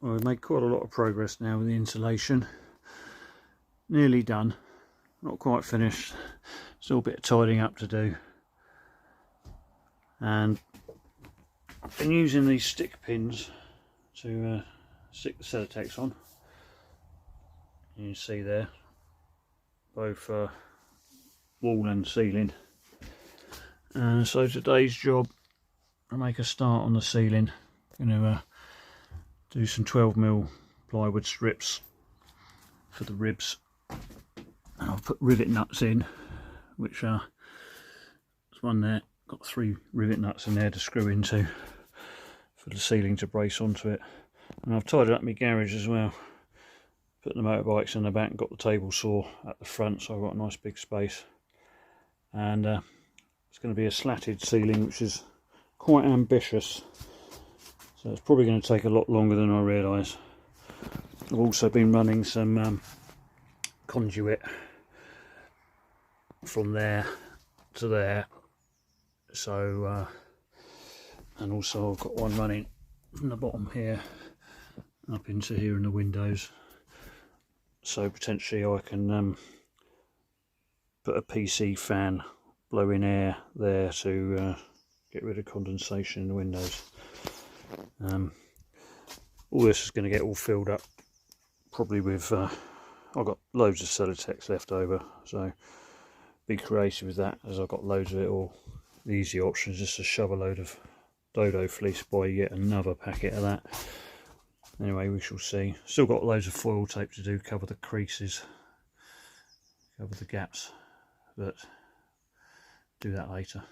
Well, we've made quite a lot of progress now with the insulation. Nearly done, not quite finished, still a bit of tidying up to do. And I've been using these stick pins to stick the Celotex on. You can see there, both wall and ceiling. So today's job, I make a start on the ceiling. I'm going to do some 12mm plywood strips for the ribs, and I've put rivet nuts in, which there's one there, got 3 rivet nuts in there to screw into for the ceiling to brace onto it. And I've tidied up my garage as well, put the motorbikes in the back and got the table saw at the front, so I've got a nice big space. And it's going to be a slatted ceiling, which is quite ambitious, so it's probably going to take a lot longer than I realise. I've also been running some conduit from there to there, so and also I've got one running from the bottom here up into here in the windows, so potentially I can put a PC fan blowing air there to get rid of condensation in the windows. All this is going to get all filled up probably with I've got loads of Celotex left over, so be creative with that, as I've got loads of it. Or the easy option is just to shove a load of dodo fleece, buy yet another packet of that. Anyway, we shall see. Still got loads of foil tape to do, cover the creases, cover the gaps, but do that later.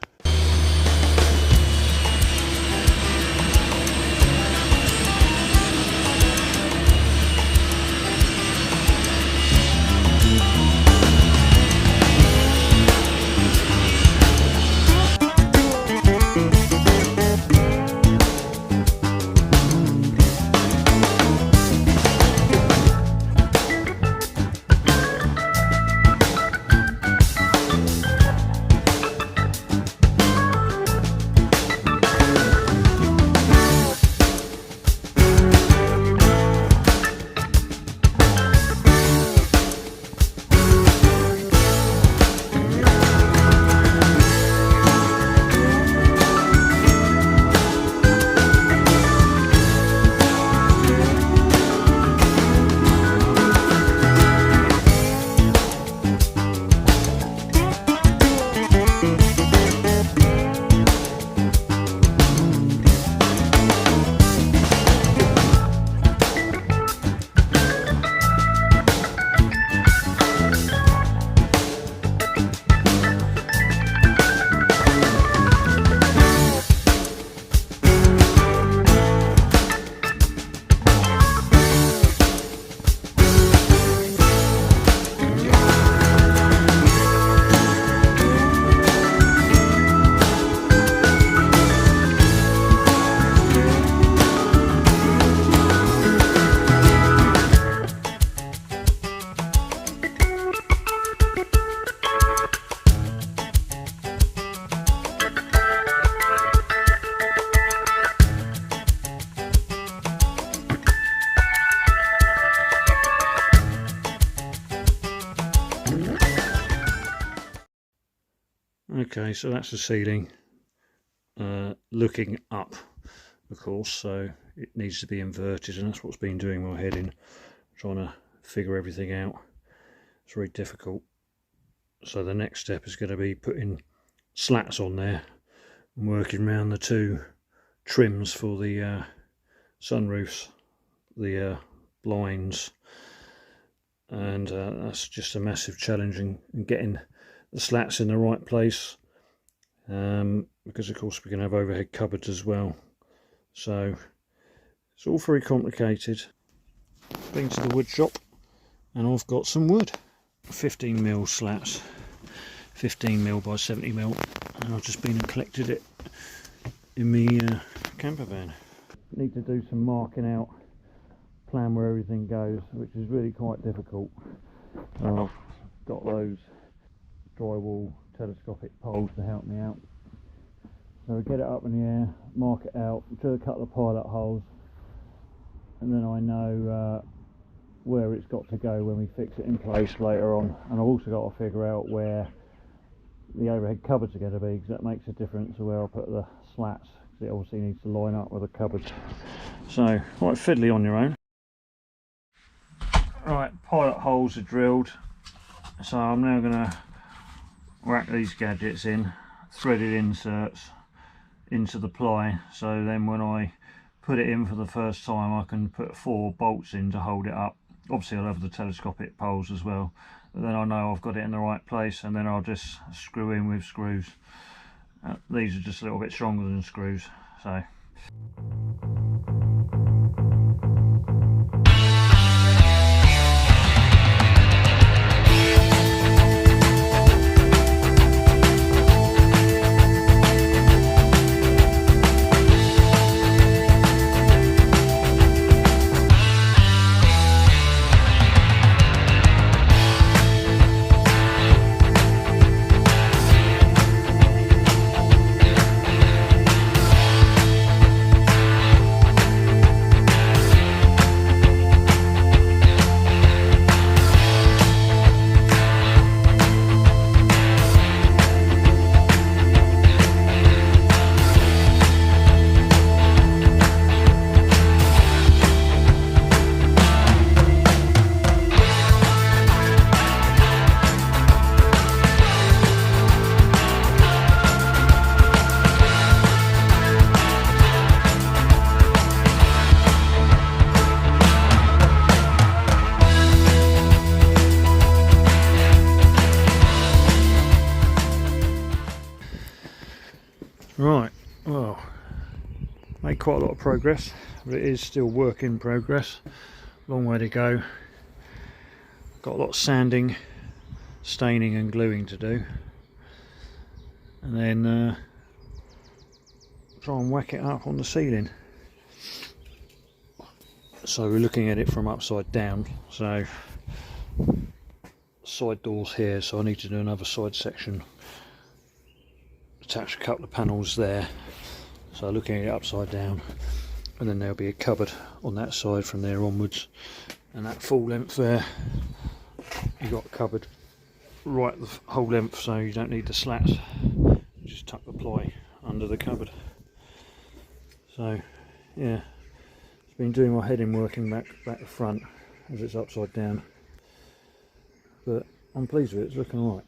Okay, so that's the ceiling looking up, of course, so it needs to be inverted, and that's what's been doing my head in, trying to figure everything out. It's very difficult. So the next step is going to be putting slats on there and working around the 2 trims for the sunroofs, the blinds, and that's just a massive challenge in getting the slats in the right place, because of course we're going to have overhead cupboards as well, so it's all very complicated. Been to the wood shop and I've got some wood, 15mm slats, 15mm by 70mm, and I've just been and collected it in my camper van. Need to do some marking out, plan where everything goes, which is really quite difficult. I've got those drywall telescopic poles to help me out. So we get it up in the air, mark it out, do a couple of pilot holes, and then I know where it's got to go when we fix it in place later on. And I've also got to figure out where the overhead cupboards are going to be, because that makes a difference to where I put the slats, because it obviously needs to line up with the cupboards. So quite fiddly on your own. Right, pilot holes are drilled, so I'm now going to whack these gadgets in, threaded inserts into the ply, so then when I put it in for the first time I can put 4 bolts in to hold it up. Obviously I'll have the telescopic poles as well, but then I know I've got it in the right place, and then I'll just screw in with screws. These are just a little bit stronger than screws, so. Right, well, made quite a lot of progress, but it is still work in progress. Long way to go. Got a lot of sanding, staining and gluing to do, and then try and whack it up on the ceiling. So we're looking at it from upside down, so side doors here, so I need to do another side section, attach a couple of panels there, so looking at it upside down, and then there'll be a cupboard on that side from there onwards, and that full length there you've got a cupboard right the whole length, so you don't need the slats, you just tuck the ply under the cupboard. So yeah, it's been doing my head in working back the front as it's upside down, but I'm pleased with it, it's looking alright.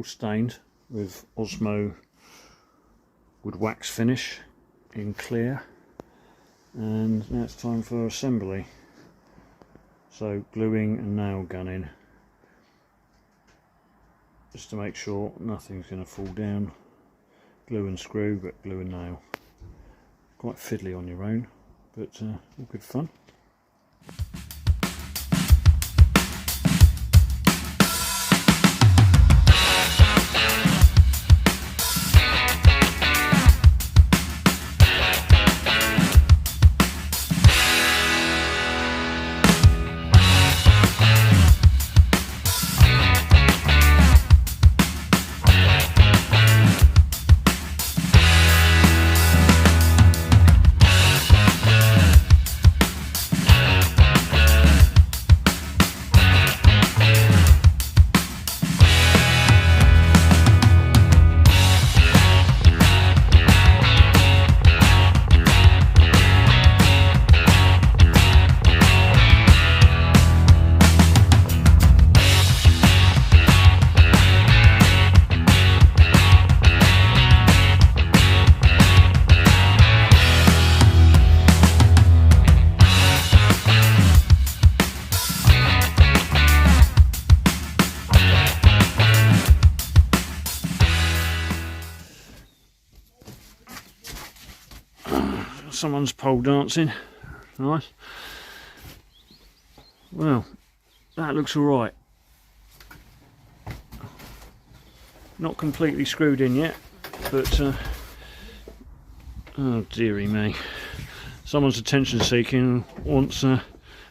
Stained with Osmo wood wax finish in clear, and now it's time for assembly. So gluing and nail gunning, just to make sure nothing's going to fall down. Glue and screw, but glue and nail. Quite fiddly on your own, but all good fun. someone's pole dancing. Nice. Well, that looks alright. Not completely screwed in yet, but oh dearie me. Someone's attention seeking wants I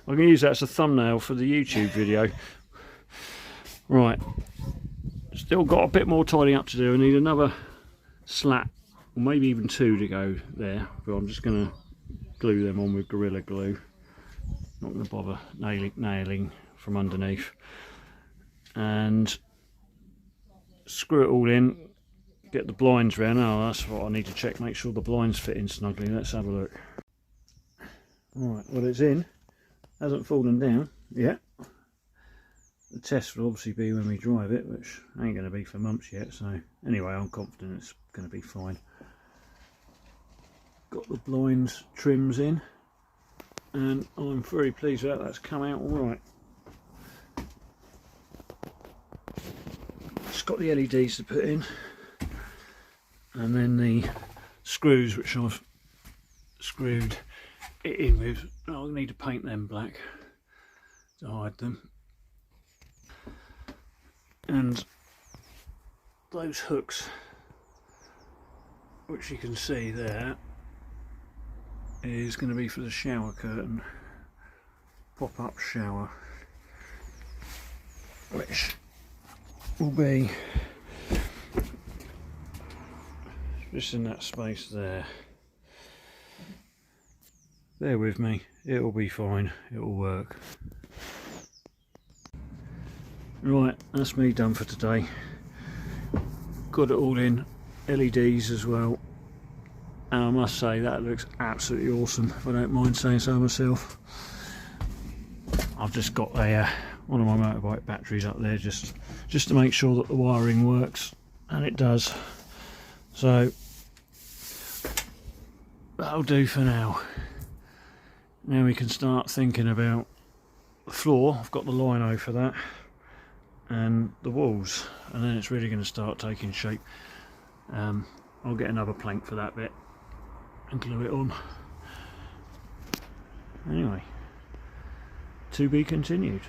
can use that as a thumbnail for the YouTube video. Right, still got a bit more tidying up to do. I need another slat, or maybe even two to go there, but I'm just going to glue them on with Gorilla Glue. Not going to bother nailing from underneath, and screw it all in, get the blinds round. Oh, that's what I need to check, make sure the blinds fit in snugly. Let's have a look. Right, well, it's in, hasn't fallen down yet. The test will obviously be when we drive it, which ain't going to be for months yet, so anyway, I'm confident it's going to be fine. Got the blinds trims in, and I'm very pleased with that. That's come out alright. Just got the LEDs to put in, and then the screws which I've screwed it in with. I'll need to paint them black to hide them. And those hooks, which you can see there, is going to be for the shower curtain, pop-up shower, which will be just in that space there. Bear with me, it'll be fine, it'll work. Right, that's me done for today. Got it all in, LEDs as well, and I must say that looks absolutely awesome, if I don't mind saying so myself. I've just got a one of my motorbike batteries up there just to make sure that the wiring works, and it does. So that'll do for now. Now we can start thinking about the floor. I've got the lino for that, and the walls, and then it's really going to start taking shape. I'll get another plank for that bit and glue it on. Anyway, to be continued.